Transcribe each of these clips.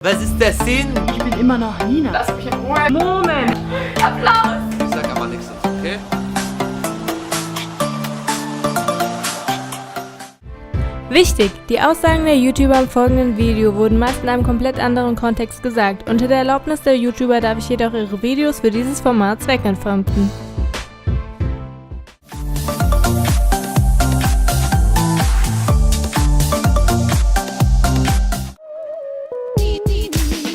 Was ist der Sinn? Ich bin immer noch Nina. Lass mich in Ruhe. Moment. Applaus. Ich sag aber nichts dazu, okay? Wichtig! Die Aussagen der YouTuber im folgenden Video wurden meist in einem komplett anderen Kontext gesagt. Unter der Erlaubnis der YouTuber darf ich jedoch ihre Videos für dieses Format zweckentfremden.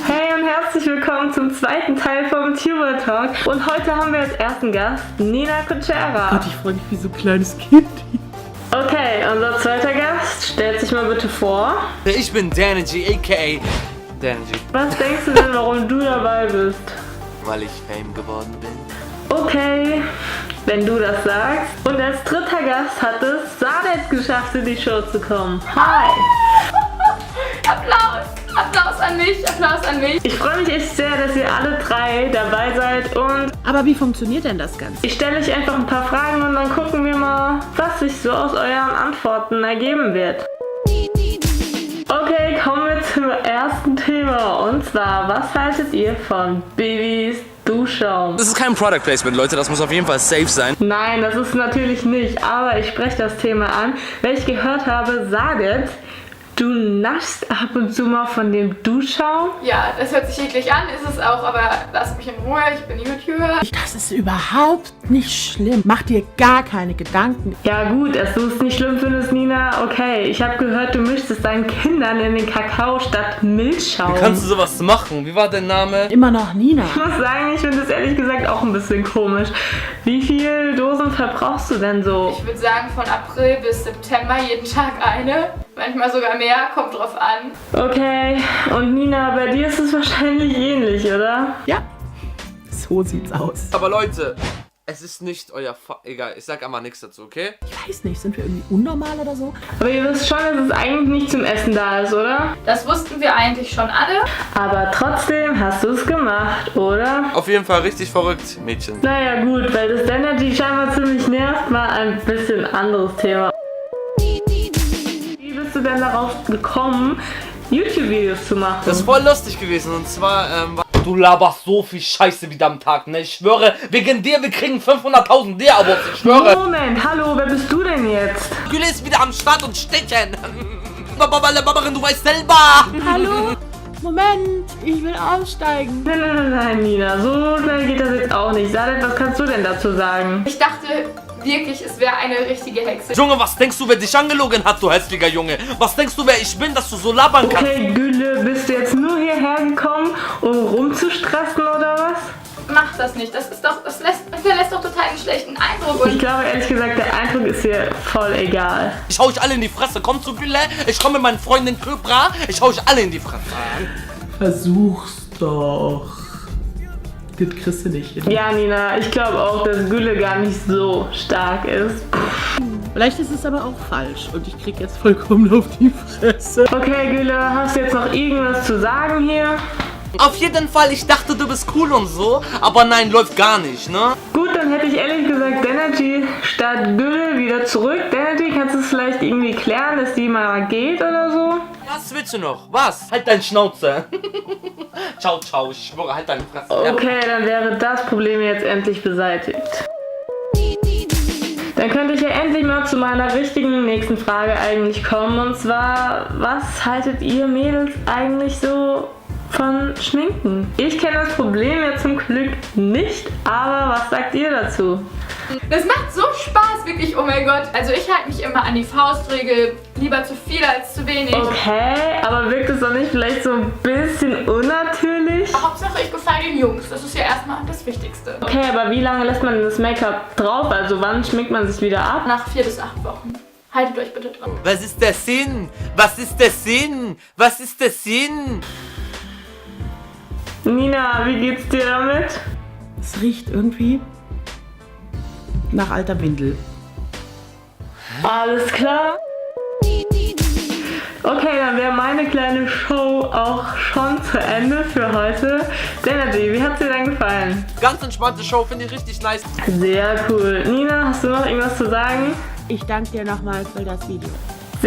Hey und herzlich willkommen zum zweiten Teil vom Tuber Talk. Und heute haben wir als ersten Gast Nina Kuchera. Gott, ich freue mich wie so ein kleines Kind. Okay, unser zweiter Gast stellt sich mal bitte vor. Ich bin Danergy, a.k.a. Danergy, Was denkst du denn, warum du dabei bist? weil ich Fame geworden bin. Okay, wenn du das sagst. Und als dritter Gast hat es Sadet geschafft, in die Show zu kommen. Hi! Applaus. Applaus an mich. Applaus an mich. Ich freue mich echt sehr, dass ihr alle drei dabei seid und Aber wie funktioniert denn das Ganze? ich stelle euch einfach ein paar Fragen und dann gucken wir mal, was sich so aus euren Antworten ergeben wird. Okay, kommen wir zum ersten Thema und zwar, was haltet ihr von Babys Duschschaum? Das ist kein Product Placement, Leute, das muss auf jeden Fall safe sein. Nein, das ist natürlich nicht, aber ich spreche das Thema an, weil ich gehört habe, Sadet, du naschst ab und zu mal von dem Duschschaum. Ja, das hört sich eklig an, ist es auch, aber lass mich in Ruhe, ich bin YouTuber. Das ist überhaupt nicht schlimm. Mach dir gar keine Gedanken. Ja gut, dass du es nicht schlimm findest, Nina, okay. Ich habe gehört, du mischst deinen Kindern in den Kakao statt Milchschaum. Wie kannst du sowas machen? Wie war dein Name? Immer noch Nina. Ich muss sagen, ich finde das ehrlich gesagt auch ein bisschen komisch. Wie viele Dosen verbrauchst du denn so? Ich würde sagen, von April bis September jeden Tag eine. Manchmal sogar mehr, kommt drauf an. Okay, und Nina, bei dir ist es wahrscheinlich ähnlich, oder? Ja, so sieht's aus. Aber Leute, es ist nicht euer egal, ich sag aber nichts dazu, okay? Ich weiß nicht, sind wir irgendwie unnormal oder so? Aber ihr wisst schon, dass es eigentlich nicht zum Essen da ist, oder? Das wussten wir eigentlich schon alle. Aber trotzdem hast du es gemacht, oder? Auf jeden Fall richtig verrückt, Mädchen. Naja gut, weil das Danergy scheinbar ziemlich nervt, mal ein bisschen anderes Thema. Wie bist du denn darauf gekommen, YouTube-Videos zu machen? Das ist voll lustig gewesen und zwar, du laberst so viel Scheiße wieder am Tag, ne? Ich schwöre, wegen dir, wir kriegen 500.000 D-Abos, ich schwöre. Moment, hallo, wer bist du denn jetzt? Gülle ist wieder am Start und stechen. Babarin, du weißt selber. Hallo? Moment, ich will aussteigen. Nein, Nina, so schnell geht das jetzt auch nicht. Sadet, was kannst du denn dazu sagen? Ich dachte wirklich, es wäre eine richtige Hexe. Junge, was denkst du, wer dich angelogen hat, du hässlicher Junge? Was denkst du, wer ich bin, dass du so labern kannst? Okay, Gülle, bist du jetzt nur hierher gekommen, um rumzustressen oder was? Mach das nicht, das hinterlässt doch total einen schlechten Eindruck. Ich Und glaube ehrlich gesagt, der Eindruck ist hier voll egal. Ich hau euch alle in die Fresse. Komm zu Gülle, ich komme mit meinen Freundin Köbra, ich hau euch alle in die Fresse. Versuch's doch. Das kriegst du nicht hin. Ja, Nina, ich glaube auch, dass Gülle gar nicht so stark ist. Vielleicht ist es aber auch falsch und ich krieg jetzt vollkommen auf die Fresse. Okay, Gülle, hast du jetzt noch irgendwas zu sagen hier? Auf jeden Fall, ich dachte, du bist cool und so, aber nein, läuft gar nicht, ne? Gut, dann hätte ich ehrlich gesagt Danergy statt Gülle wieder zurück. Danergy, kannst du es vielleicht irgendwie klären, dass die mal geht oder so? Was willst du noch? Was? Halt deine Schnauze. Ciao, ciao, ich schwöre, halt deine Fresse. Ja. Okay, dann wäre das Problem jetzt endlich beseitigt. Dann könnte ich ja endlich mal zu meiner richtigen nächsten Frage eigentlich kommen. Und zwar, was haltet ihr Mädels eigentlich so von Schminken? Ich kenne das Problem ja zum Glück nicht, aber was sagt ihr dazu? das macht so Spaß, wirklich, oh mein Gott. Also ich halte mich immer an die Faustregel, lieber zu viel als zu wenig. Okay, aber wirkt es doch nicht vielleicht so ein bisschen unnatürlich? Hauptsache, ich gefalle den Jungs, das ist ja erstmal das Wichtigste. Okay, aber wie lange lässt man das Make-up drauf? Also wann schminkt man sich wieder ab? Nach 4 bis 8 Wochen. Haltet euch bitte dran. Was ist der Sinn? Was ist der Sinn? Was ist der Sinn? Nina, wie geht's dir damit? Es riecht irgendwie nach alter Windel. Alles klar. Okay, dann wäre meine kleine Show auch schon zu Ende für heute. Danergy, wie hat's dir denn gefallen? Ganz entspannte Show, finde ich richtig nice. Sehr cool. Nina, hast du noch irgendwas zu sagen? Ich danke dir nochmal für das Video.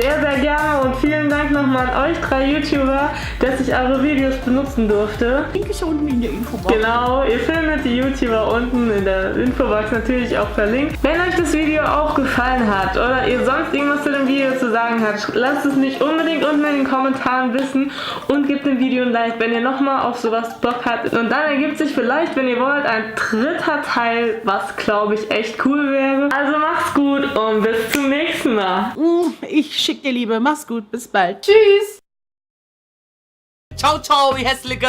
sehr, sehr gerne und vielen Dank nochmal an euch 3 YouTuber, dass ich eure Videos benutzen durfte. Link ist unten in der Infobox. Genau, ihr findet die YouTuber unten in der Infobox natürlich auch verlinkt. Wenn euch das Video auch gefallen hat oder ihr sonst irgendwas zu dem Video zu sagen habt, lasst es mich unbedingt unten in den Kommentaren wissen und gebt dem Video ein Like, wenn ihr nochmal auf sowas Bock habt. Und dann ergibt sich vielleicht, wenn ihr wollt, ein 3. Teil, was glaube ich echt cool wäre. Also macht's gut und bis zum nächsten Mal. Ich schick dir Liebe. Mach's gut. Bis bald. Tschüss! Ciao, ciao, ihr Hässliche.